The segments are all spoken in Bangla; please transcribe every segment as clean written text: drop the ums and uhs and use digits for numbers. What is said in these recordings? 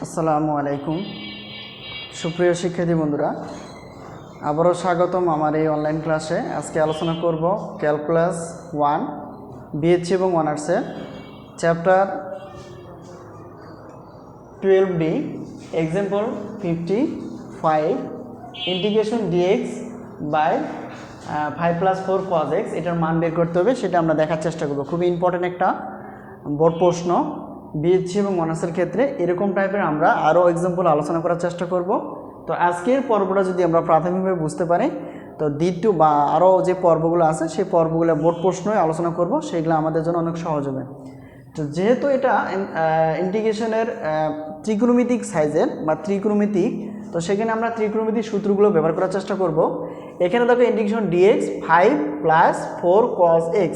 আসসালামু আলাইকুম সুপ্রিয় শিক্ষার্থী বন্ধুরা, আবারও স্বাগতম আমার এই অনলাইন ক্লাসে। আজকে আলোচনা করব ক্যালকুলাস 1 বিএসসি এবং অনার্সের chapter 12D example 55 integration d x by 5+4 cos x। এটার মান বের করতে হবে, সেটা আমরা দেখার চেষ্টা করব। খুবই ইম্পর্টেন্ট একটা বোর্ড প্রশ্ন বিএসসি এবং অনার্সের ক্ষেত্রে। এরকম টাইপের আমরা আরও এক্সাম্পল আলোচনা করার চেষ্টা করব। তো আজকের পর্বটা যদি আমরা প্রাথমিকভাবে বুঝতে পারি, তো দ্বিতীয় বা আরও যে পর্বগুলো আছে সেই পর্বগুলো বোর্ড প্রশ্নই আলোচনা করব, সেগুলো আমাদের জন্য অনেক সহজ হবে। তো যেহেতু এটা ইন্টিগ্রেশনের ত্রিকোণমিতিক সাইজের বা ত্রিকোণমিতিক, তো সেখানে আমরা ত্রিকোণমিতিক সূত্রগুলো ব্যবহার করার চেষ্টা করব। এখানে দেখো ইন্টিগ্রেশন ডিএক্স 5+4 cos x,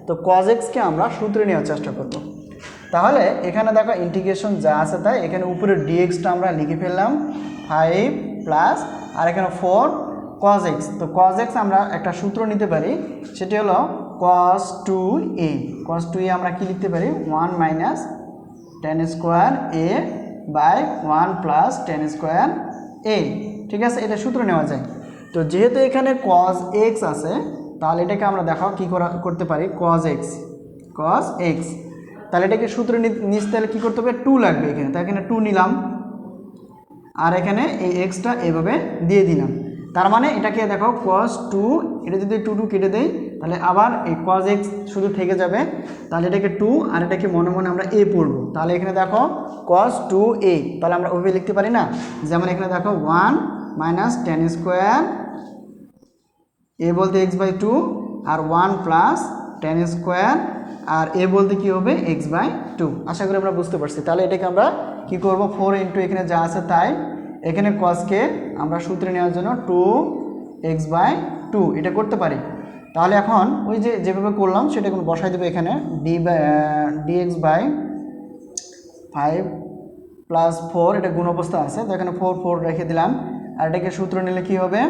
তো cos x কে আমরা সূত্রে নেওয়ার চেষ্টা করব। তাহলে এখানে দেখো ইন্টিগ্রেশন যা আছে তাই, এখানে উপরে ডিএক্সটা আমরা লিখে ফেললাম 5 প্লাস আর এখানে 4 cos x। তো cos x আমরা একটা সূত্র নিতে পারি, সেটি হলো cos 2a। cos 2a আমরা কি লিখতে পারি, 1 minus tan square a by 1 plus tan square a। ঠিক আছে, এটা সূত্র নেওয়া যায়। তো যেহেতু এখানে cos x আছে, তাহলে এটাকে আমরা দেখো কি করতে পারি, cos x। তাহলে এটাকে সূত্র নিচে তাহলে কী করতে হবে, 2 লাগবে এখানে। তাই এখানে 2 নিলাম, আর এখানে এই এক্সটা এভাবে দিয়ে দিলাম। তার মানে এটাকে দেখো cos 2, এটা যদি 2 কেটে দেই তাহলে আবার এই cos x শুধু থেকে যাবে। তাহলে এটাকে 2 আর এটাকে মনে মনে আমরা a পড়বো। তাহলে এখানে দেখো cos 2a, তাহলে আমরা ওইভাবে লিখতে পারি না। যেমন এখানে দেখো 1 মাইনাস tan স্কোয়ার a বলতে x/2 আর 1 প্লাস tan স্কোয়ার আর a বলতে কি হবে x/2। আশা করি আমরা বুঝতে পারছি। তাহলে এটাকে আমরা কি করব, 4 ইন্টু এখানে যা আছে তাই, এখানে cosকে আমরা সূত্রে নেওয়ার জন্য 2x/2 এটা করতে পারি। তাহলে এখন ওই যেভাবে করলাম সেটা এখন বসাই দেবো এখানে, dx/5+4, এটা গুণ অবস্থা আছে, তো এখানে 4 রেখে দিলাম। আর এটাকে সূত্র নিলে কি হবে,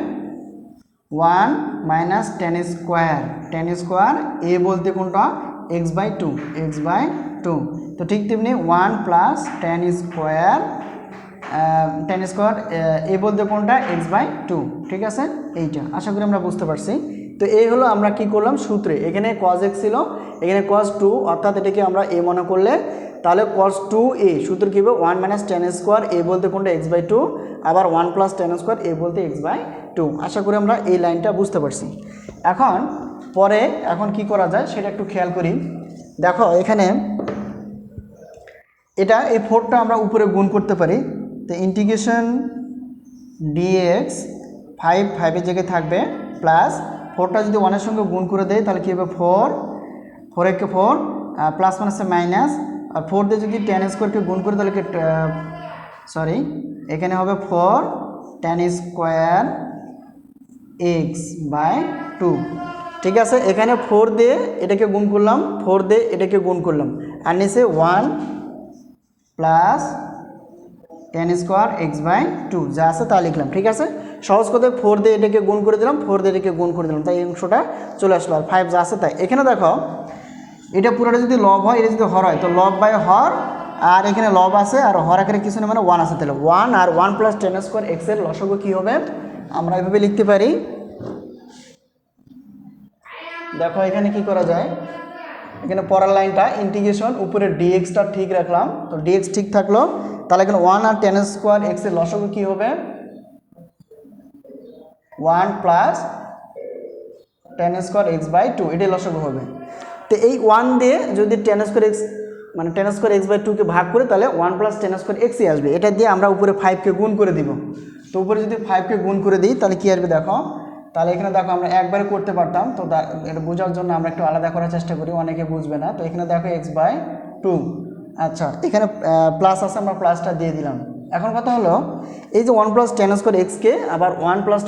1 মাইনাস tan স্কোয়ার a বলতে কোনটা x/2। তো ঠিক তেমনি 1 প্লাস tan স্কোয়ার a বলতে কোনটা x/2। ঠিক আছে, এইটা আশা করি আমরা বুঝতে পারছি। তো এই হলো আমরা কি করলাম সূত্রে, এখানে cos x ছিল, এখানে cos 2, অর্থাৎ এটাকে আমরা a মনে করলে তাহলে cos 2a সূত্র কী হবে, 1 মাইনাস tan স্কোয়ার a বলতে কোনটা x/2, আবার 1 প্লাস tan স্কোয়ার a বলতে x/2। আশা করি আমরা এই লাইনটা বুঝতে পারছি। এখন কি করা যায় সেটা একটু খেয়াল করি। দেখো এখানে এই 4টা আমরা উপরে গুণ করতে পারি। তো ইন্টিগ্রেশন dx 5 জায়গায় থাকবে, প্লাস 4টা যদি 1-এর সঙ্গে গুণ করে দেয় তাহলে কী হবে, 4 একে 4 প্লাস মাইনাসে মাইনাস, আর 4 দিয়ে যদি tan স্কোয়ারকে গুণ করে তাহলে এখানে হবে 4 tan স্কোয়ার x/2। ঠিক আছে, এখানে 4 দিয়ে এটাকে গুণ করলাম, 4 দিয়ে এটাকে গুণ করলাম, আর নিচে 1 প্লাস tan স্কোয়ার x/2 যা আছে তা লিখলাম। ঠিক আছে, সহজ কথা 4 দিয়ে এটাকে গুণ করে দিলাম, 4 দিয়ে এটাকে গুণ করে দিলাম, তাই এই অংশটা চলে আসলো। আর 5 যা আছে তাই। এখানে দেখো এটা পুরোটা যদি লব হয়, এটা যদি হর হয়, তো লব বাই হর, আর এখানে লব আছে আর হর আকারে কিছু না, মানে 1 আছে। তাহলে 1 আর 1 প্লাস tan স্কোয়ার x এর লসাগু কী হবে, আমরা এভাবে লিখতে পারি। দেখো এখানে কি করা যায়, এখানে পরের লাইনটা ইন্টিগ্রেশন উপরে ডিএক্সটা ঠিক রাখলাম, তো ডিএক্স ঠিক থাকলো। তাহলে এখানে 1 আর tan স্কোয়ার x এর লসাগু কী হবে, 1 প্লাস tan স্কোয়ার x/2, এটাই লসাগু হবে। তো এই 1 দিয়ে যদি tan স্কোয়ার x মানে tan স্কোয়ার x/2কে ভাগ করে তাহলে 1 প্লাস tan স্কোয়ার xই আসবে। এটা দিয়ে আমরা উপরে 5কে গুণ করে দিব। তো উপরে যদি 5কে গুণ করে দিই তাহলে কী আসবে দেখো, তাহলে এখানে দেখো আমরা একবারে করতে পারতাম, তো এটা বোঝার জন্য আমরা একটু আলাদা করার চেষ্টা করি, অনেকে বুঝবে না। তো এখানে দেখো x/2, আচ্ছা এখানে প্লাস আছে, আমরা প্লাসটা দিয়ে দিলাম। এখন কথা হলো এই যে 1 প্লাস tan স্কোয়ার xকে আবার 1 প্লাস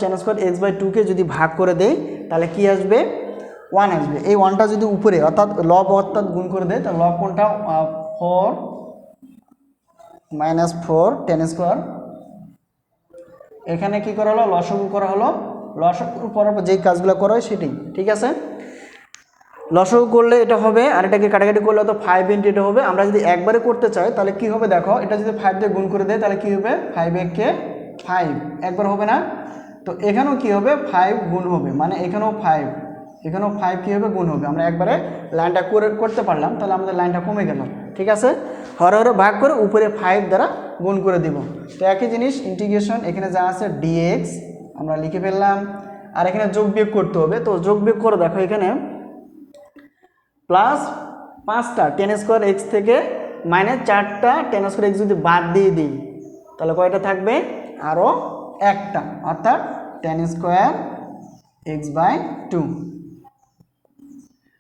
tan স্কোয়ার x/2কে যদি ভাগ করে দেই তাহলে কি আসবে, 1 আসবে। এই 1টা যদি উপরে অর্থাৎ গুণ করে দেয়, তাহলে লব কোনটা, 4 মাইনাস 4 tan স্কোয়ার, এখানে কি করা হলো, লসাগু করা হলো। লসাগু করার পর যেই কাজগুলো করা হয় সেটাই। ঠিক আছে, লসাগু করলে এটা হবে, আর এটাকে কাটাকাটি করলে তো 5 ইন্টু এটা হবে। আমরা যদি একবারে করতে চাই তাহলে কি হবে দেখো, এটা যদি 5 দিয়ে গুণ করে দেয় তাহলে কি হবে 5 একে 5 একবার হবে না, তো এখানেও কি হবে 5 গুণ হবে, মানে এখানেও 5 কি হবে গুণ হবে। আমরা একবারে লাইনটা করতে পারলাম, তাহলে আমাদের লাইনটা কমে গেল। ঠিক আছে, হরে হরে ভাগ করে উপরে 5 দ্বারা গুণ করে দিব। তো একই জিনিস ইন্টিগ্রেশন, এখানে যা আছে dx আমরা লিখে ফেললাম, আর এখানে যোগ বিয়োগ করতে হবে। তো যোগ বিয়োগ করে দেখো, এখানে প্লাস 5টা টেন স্কোয়ার এক্স থেকে মাইনাস 4টা টেন স্কোয়ার এক্স যদি বাদ দিয়ে দিই তাহলে কয়টা থাকবে, আরও একটা, অর্থাৎ টেন স্কোয়ার এক্স বাই 2,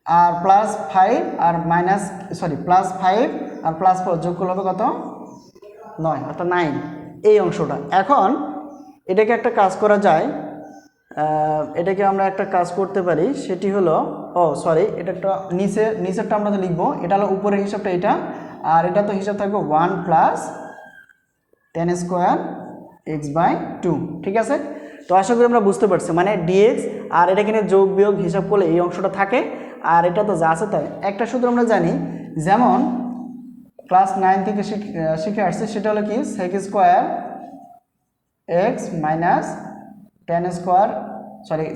আর প্লাস 5 আর মাইনাস প্লাস 5 আর প্লাস 4 যোগ করলে হবে কত 9, অর্থাৎ 9 এই অংশটা। এখন এটাকে একটা কাজ করা যায়, এটাকে আমরা একটা কাজ করতে পারি, সেটি হলো এটা একটা নিচেরটা আমরা তো লিখবো, এটা হলো উপরের হিসাবটা এটা, আর এটা তো হিসাব থাকবে 1 plus tan square x by 2। ঠিক আছে, তো আশা করি আমরা বুঝতে পারছি, মানে ডিএক্স আর এটা কিনে যোগ বিয়োগ হিসাব করলে এই অংশটা থাকে, আর এটা তো যা আছে তাই। একটা সূত্র আমরা জানি, যেমন ক্লাস 9 থেকে শিখে আসছে, সেটা হলো কি sec square x minus tan square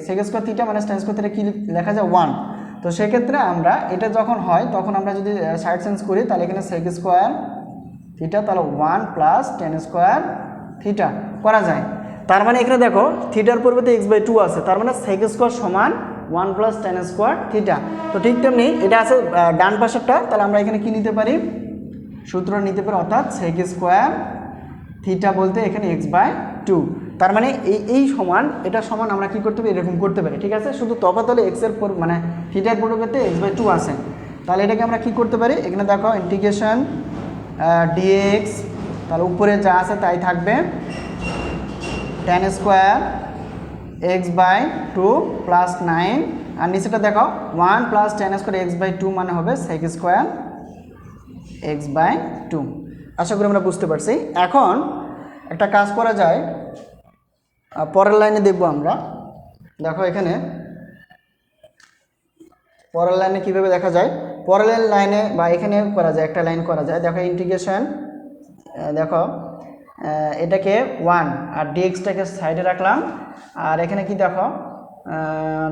sec square theta minus tan square theta কি লেখা যায় 1। তো সেক্ষেত্রে আমরা এটা যখন হয় তখন আমরা যদি সাইড চেঞ্জ করি তাহলে এখানে সেক স্কোয়ার থিটা তাহলে 1 প্লাস টেন স্কোয়ার থিটা করা যায়। তার মানে এখানে দেখো থিটার পরিবর্তে এক্স বাই 2 আছে, তার মানে সেক স্কোয়ার সমান 1 প্লাস টেন স্কোয়ার থিটা। তো ঠিক তেমনি এটা আছে ডান পাশেরটা, তাহলে আমরা এখানে কি নিতে পারি, সূত্র নিতে পারি, অর্থাৎ সেক স্কোয়ার থিটা বলতে এখানে এক্স বাই 2। তার মানে এই সমান, এটা সমান আমরা কি করতে পারি, এরকম করতে পারি। ঠিক আছে, শুধু তফাৎ হলে এক্সের মানে থিটার পরিবর্তে এক্স বাই 2 আছে। তাহলে এটাকে আমরা কি করতে পারি, এখানে দেখো ইন্টিগ্রেশন ডিএক্স, তাহলে উপরে যা আছে তাই থাকবে tan square x by 2 plus 9, আর নিচেটা দেখো 1 plus tan square x by 2 মানে হবে সেক স্কোয়ার এক্স বাই 2। আশা করি আমরা বুঝতে পারছি। এখন একটা কাজ করা যায়, পরের লাইনে দেখব আমরা। দেখো এখানে পরের লাইনে কীভাবে দেখা যায়, পরের লাইনে বা এখানে করা যায়, একটা লাইন করা যায়। দেখো ইন্টিগ্রেশন, দেখো এটাকে 1 আর ডিএক্সটাকে সাইডে রাখলাম, আর এখানে কি দেখো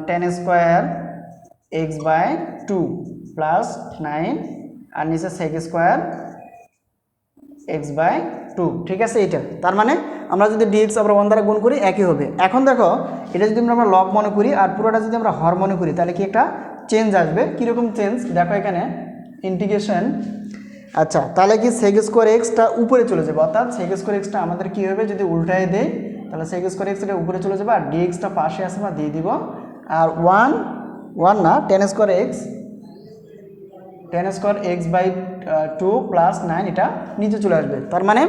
tan square x by 2 plus 9, আর নিচে সেক স্কোয়ার এক্স বাই 2। ঠিক আছে, এইটা তার মানে আমরা যদি ডিএক্স আমরা 1 দ্বারা গুণ করি একই হবে। এখন দেখো এটা যদি আমরা লব মনে করি আর পুরোটা যদি আমরা হর মনে করি তাহলে কি একটা চেঞ্জ আসবে। কীরকম চেঞ্জ দেখো এখানে ইন্টিগ্রেশন, আচ্ছা তাহলে কি সেক স্কোয়ার এক্সটা উপরে চলে যাবে, অর্থাৎ সেক স্কোয়ার এক্সটা আমাদের কী হবে, যদি উল্টায় দেয় তাহলে সেক স্কোয়ার এক্সটা উপরে চলে যাবে, আর ডিএক্সটা পাশে আসে আমরা দিয়ে দিব, আর 1 না tan square x by 2 plus 9 এটা নিচে চলে আসবে। তার মানে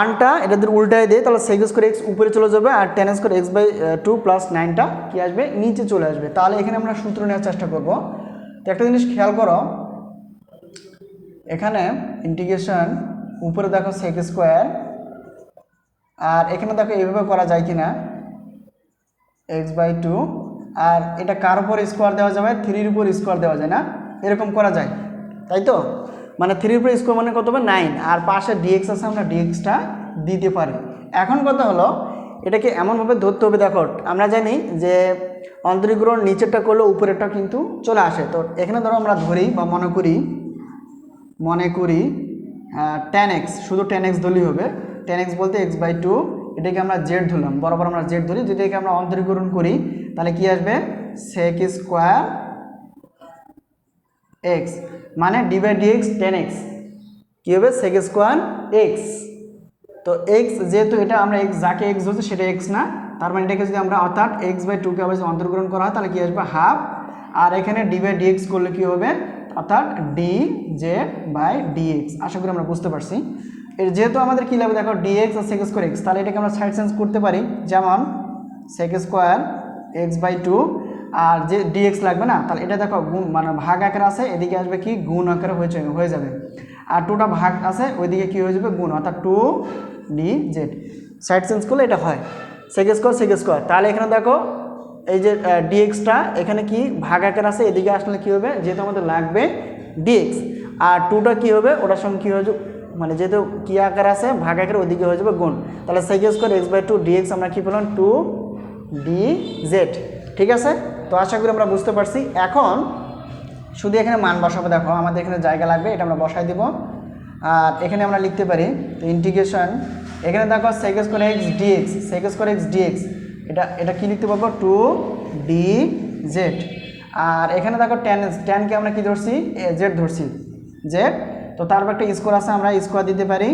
1টা এটা যদি উল্টায় দেয় তাহলে সেক স্কোয়ার এক্স উপরে চলে যাবে, আর tan square x by 2 plus 9টা কী আসবে, নিচে চলে আসবে। তাহলে এখানে আমরা সূত্র নেওয়ার চেষ্টা করব। তো একটা জিনিস খেয়াল করো, এখানে ইন্টিগ্রেশন উপরে দেখো সেক স্কোয়ার, আর এখানে দেখো এইভাবে করা যায় কিনা এক্স বাই 2, আর এটা কার উপর স্কোয়ার দেওয়া যাবে, 3-র উপর স্কোয়ার দেওয়া যায় না, এরকম করা যায়, তাই তো। মানে 3-র উপর স্কোয়ার মানে কত হবে 9, আর পাশে ডিএক্স আছে, আমরা ডিএক্সটা দিতে পারি। এখন কথা হলো এটাকে এমনভাবে ধরতে হবে, দেখো আমরা জানি যে অন্তরীকরণ নিচেরটা করলে উপরেরটা কিন্তু চলে আসে। তো এখানে ধরো আমরা ধরি বা মনে করি টেন এক্স, শুধু টেন এক্স ধরলেই হবে। টেন এক্স বলতে এক্স বাই 2, এটাকে আমরা জেড ধরলাম, বরাবর আমরা জেড ধরি। যদি একে আমরা অন্তরীকরণ করি তাহলে কি আসবে, সেক স্কোয়ার এক্স, মানে d by dx tan x কী হবে সেক স্কোয়ার এক্স। তো এক্স যেহেতু এটা আমরা এক্স যাকে এক্স ধরছি সেটা এক্স না, তার মানে এটাকে যদি আমরা অর্থাৎ এক্স বাই 2কে আবার যদি অন্তর্গ্রহণ করা হয় তাহলে কী আসবে হাফ, আর এখানে ডি বাই ডিএক্স করলে কী হবে, অর্থাৎ ডি জেড বাই ডিএক্স। আশা করি আমরা বুঝতে পারছি। এর যেহেতু আমাদের কী লাগবে দেখো ডিএক্স আর সেক স্কোয়ার এক্স, তাহলে এটাকে আমরা সাইড চেঞ্জ করতে পারি, যেমন সেক স্কোয়ার এক্স বাই 2, আর যে ডিএক্স লাগবে না, তাহলে এটা দেখো গুণ মানে ভাগ আকারে আছে, এদিকে আসবে কি গুণ আকারে হয়ে যাবে, আর 2টা ভাগ আছে ওইদিকে কী হয়ে যাবে গুণ, অর্থাৎ 2 ডি জেড। সাইড চেঞ্জ করলে এটা হয় সেক স্কোয়ার। তাহলে এখানে দেখো এই যে ডিএক্সটা এখানে কি ভাগ আকার আছে, এদিকে আসলে কি হবে, যেহেতু আমাদের লাগবে ডিএক্স, আর টুটা কি হবে ওটার সঙ্গে কী হয়ে যাবে, মানে যেহেতু কি আকার আছে ভাগ আকার ওদিকে হয়ে যাবে গুণ, তাহলে sec square x by two dx আমরা কী পেলাম 2dz। ঠিক আছে, তো আশা করি আমরা বুঝতে পারছি। এখন শুধু এখানে মান বসাবো, দেখো আমাদের এখানে জায়গা লাগবে, এটা আমরা বসাই দেব। আর এখানে আমরা লিখতে পারি ইন্টিগ্রেশন, এখানে দেখো sec square x dx, sec square x dx, এটা কি লিখতে পারবো 2dz। আর এখানে দেখো ট্যানকে আমরা কি ধরছি, জেড ধরছি, জেড, তো তারপর একটা স্কোয়ার আছে, আমরা স্কোয়ার দিতে পারি,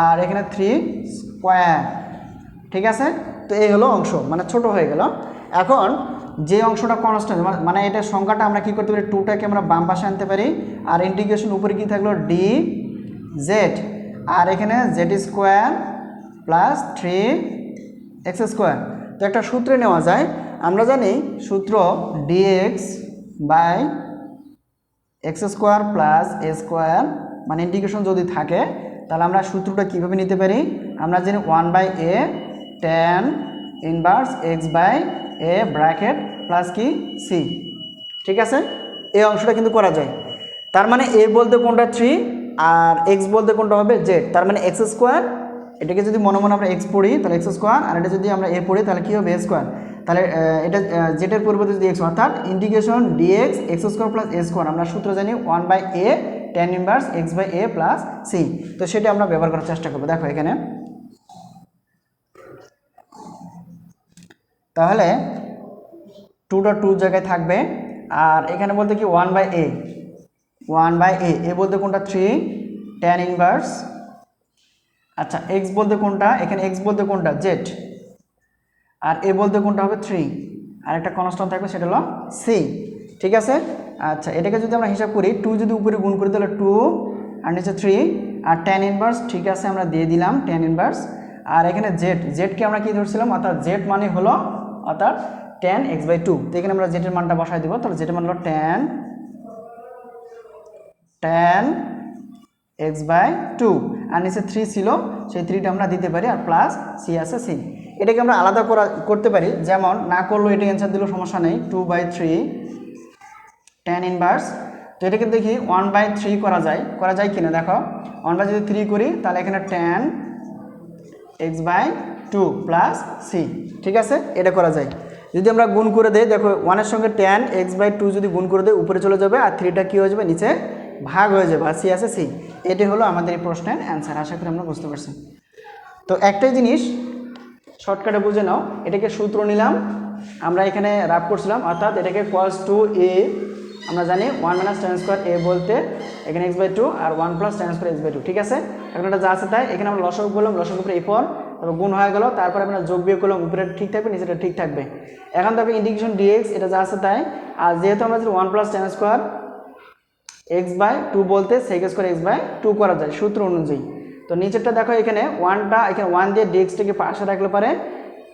আর এখানে 3 স্কোয়ার। ঠিক আছে, তো এই হলো অংশ, মানে ছোট হয়ে গেল। এখন যে অংশটা কনস্ট্যান্ট, মানে এটা সংখ্যাটা আমরা কি করতে পারি, 2টাকে আমরা বাম পাশে আনতে পারি, আর ইন্টিগ্রেশন উপরে কি থাকলো dz, আর এখানে Z square plus 3x square. তো একটা সূত্রে নেওয়া যায়, আমরা জানি সূত্র dx by x square plus a square, মানে ইন্টিগ্রেশন যদি থাকে তাহলে আমরা সূত্রটা কীভাবে নিতে পারি, আমরা জানি 1/a tan inverse x by A bracket plus কি সি। ঠিক আছে, এই অংশটা কিন্তু করা যায়। তার মানে a বলতে কোনটা 3 আর x বলতে কোনটা হবে z, তার মানে এক্স স্কোয়ার, এটাকে যদি মনে মনে আমরা x পড়ি তাহলে এক্স স্কোয়ার, আর এটা যদি আমরা a পড়ি তাহলে কী হবে এ স্কোয়ার, তাহলে এটা জেটের পরিবর্তে যদি এক্স, অর্থাৎ integration dx x square plus a square, আমরা সূত্র জানি 1/a tan inverse x by a plus c. তো সেটা আমরা ব্যবহার করার চেষ্টা করবো। দেখো এখানে তাহলে 2টা 2 জায়গায় থাকবে, আর এখানে বলতে কি 1/a, 1/a, এ বলতে কোনটা 3 tan ইনভার্স, আচ্ছা এক্স বলতে কোনটা, এখানে এক্স বলতে কোনটা জেড, আর এ বলতে কোনটা হবে 3, আর একটা কনস্ট্যান্ট থাকবে সেটা হলো সি। ঠিক আছে, আচ্ছা এটাকে যদি আমরা হিসাব করি, 2 যদি উপরে গুণ করি তাহলে 2 আর নিচে 3, আর tan ইনভার্স ঠিক আছে আমরা দিয়ে দিলাম tan ইনভার্স, আর এখানে জেডকে আমরা কি ধরছিলাম, অর্থাৎ জেড মানে হলো অর্থাৎ tan x বাই 2, তো এখানে আমরা জেডের মানটা বসাই দেবো, তাহলে জেডের মান হলো tan x বাই 2, আর নিচে 3 ছিল, সেই 3টা আমরা দিতে পারি, আর প্লাস সি আছে সি। এটাকে আমরা আলাদা করতে পারি, যেমন না করলেও এটা অ্যান্সার দিলেও সমস্যা নেই, 2/3 tan ইনভার্স, তো এটাকে দেখি 1/3 করা যায় কিনা, দেখো 1/3 যদি 3 করি তাহলে এখানে tan x by 2 plus c. ঠিক আছে, এটা করা যায়। যদি আমরা গুণ করে দেই, দেখো 1-এর সঙ্গে tan x বাই 2 যদি গুণ করে দেয় উপরে চলে যাবে, আর 3টা কী হয়ে যাবে নিচে ভাগ হয়ে যাবে, আর সি আছে সি। এটাই হলো আমাদের এই প্রশ্নের অ্যান্সার। আশা করি আমরা বুঝতে পারছি। তো একটাই জিনিস শর্টকাটে বুঝে নাও, এটাকে সূত্র নিলাম, আমরা এখানে রাফ করছিলাম, অর্থাৎ এটাকে cos 2a আমরা জানি 1 - tan স্কোয়ার a বলতে এখানে x বাই 2 আর 1 + tan স্কোয়ার x বাই 2। ঠিক আছে, এখন এটা যা আছে তাই, এখানে আমরা লসাগু করলাম, লসাগু উপরে a4, তারপর গুণ হয়ে গেল, তারপরে আমরা যোগ বিয়োগ করলাম, উপরে ঠিক থাকবে নিচেটা ঠিক থাকবে। এখন তারপরে ইন্টিগ্রেশন dx, এটা যা আছে তাই, আর যেহেতু আমরা যদি 1 + tan স্কোয়ার x বাই 2 বলতে sec স্কোয়ার x বাই 2 করা যায় সূত্র অনুযায়ী। তো নিচেরটা দেখো এখানে 1 দিয়ে dx-টাকে পাশে রাখলে পারে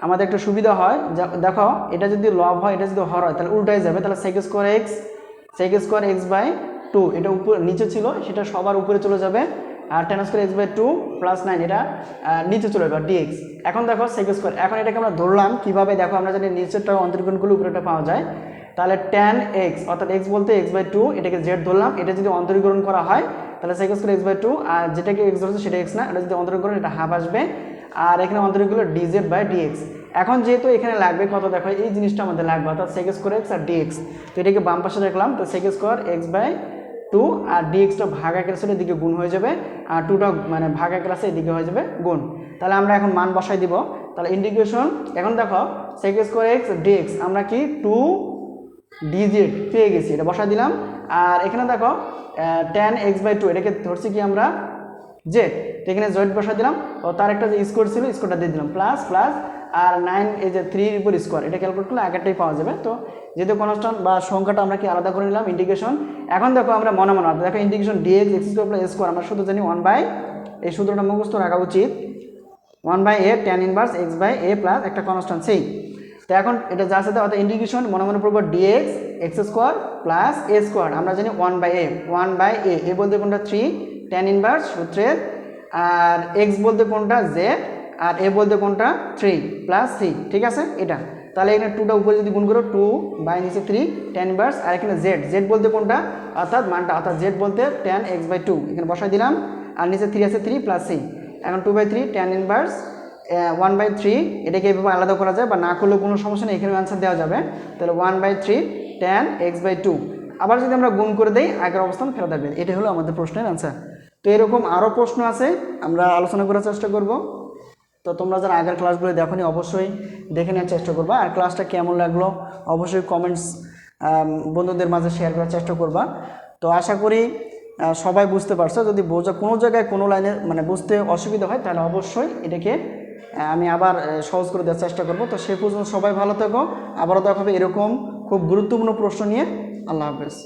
আমাদের একটা সুবিধা হয়, দেখো এটা যদি লব হয় এটা যদি হর হয় তাহলে উল্টাই যাবে, তাহলে sec স্কোয়ার x বাই 2, এটা উপরে নিচে ছিল সেটা সবার উপরে চলে যাবে, আর tan স্কোয়ার x বাই 2 + 9 এটা নিচে চলে যাবে dx। এখন দেখো sec স্কোয়ার, এখন এটাকে আমরা ধরলাম কিভাবে, দেখো আমরা জানি নিচেরটা অন্তরীকরণ করলে উপরেটা পাওয়া যায়, তাহলে tan x অর্থাৎ x বলতে x বাই 2, এটাকে z ধরলাম, এটা যদি অন্তরীকরণ করা হয় তাহলে sec স্কোয়ার x বাই 2, আর যেটাকে x ধরছে সেটা x না, এটা যদি অন্তরীকরণ এটা হাফ আসবে, আর এখানে অন্তরীকরণ dz বাই dx। এখন যেহেতু এখানে লাগবে কত, দেখো এই জিনিসটা আমাদের লাগবে, অর্থাৎ sec স্কোয়ার x আর dx, তো এটাকে বাম পাশে রাখলাম, তো sec স্কোয়ার x বাই 2 আর dx-টা ভাগ আকারে আছে এদিকে গুণ হয়ে যাবে, আর 2টা মানে ভাগ আকারে আছে এদিকে হয়ে যাবে গুণ। তাহলে আমরা এখন মান বসাই দিব, তাহলে ইন্টিগ্রেশন, এখন দেখো sec স্কোয়ার x dx আমরা কি 2dz পেয়ে গেছি, এটা বসাই দিলাম, আর এখানে দেখো tan x বাই 2 এটাকে ধরছি কি আমরা z, তো এখানে z বসাই দিলাম, ও তার একটা যে স্কোয়ার ছিল স্কোয়ারটা দিয়ে দিলাম, প্লাস প্লাস আর 9 এই যে 3 এর উপর স্কোয়ার, এটা ক্যালকুলেট করলে আগেরটাই পাওয়া যাবে। তো যেহেতু কনস্ট্যান্ট বা সংখ্যাটা আমরা কি আলাদা করে নিলাম ইন্টিগ্রেশন। এখন দেখো আমরা মনে দেখো integration dx x square plus a square, আমরা শুধু জানি 1/, এই সূত্রটা মুখস্থ রাখা উচিত, 1/a tan inverse x by a plus একটা কনস্ট্যান্ট সেই। তো এখন এটা যা আছে অর্থাৎ ইন্টিগ্রেশন মনে পড়বো dx x square plus a square, আমরা জানি 1/a এ বলতে কোনটা 3 tan ইনভার্স সূত্রের, আর x বলতে কোনটা z, আর a বলতে কোনটা 3 প্লাস c। ঠিক আছে এটা, তাহলে এখানে 2টা উপরে যদি গুণ করো 2 বাই নিচে 3 tan ইনভার্স, আর এখানে z বলতে কোনটা অর্থাৎ মানটা, অর্থাৎ z বলতে tan x/2 এখানে বসাই দিলাম, আর নিচে 3 আছে 3 প্লাস c, এখন 2/3 tan ইনভার্স 1/3, এটাকে এভাবে আলাদা করা যায় বা না করলেও কোনো সমস্যা নেই, এখানে অ্যান্সার দেওয়া যাবে। তাহলে 1/3 tan x/2, আবার যদি আমরা গুণ করে দেই আগের অবস্থান ফেরত আসবে। এটাই হলো আমাদের প্রশ্নের অ্যান্সার। তো এরকম আরও প্রশ্ন আছে, আমরা আলোচনা করার চেষ্টা করব। তো তোমরা যারা আগের ক্লাসগুলো দেখোনি অবশ্যই দেখে নেওয়ার চেষ্টা করবা, আর ক্লাসটা কেমন লাগলো অবশ্যই কমেন্টস বন্ধুদের মাঝে শেয়ার করার চেষ্টা করবা। তো আশা করি সবাই বুঝতে পারছো। যদি কোনো জায়গায় কোনো লাইনে মানে বুঝতে অসুবিধা হয় তাহলে অবশ্যই এটাকে আমি আবার সহজ করে দেওয়ার চেষ্টা করব। তো সে পর্যন্ত সবাই ভালো থাকো, আবারও দেখা হবে এরকম খুব গুরুত্বপূর্ণ প্রশ্ন নিয়ে। আল্লাহ হাফেজ।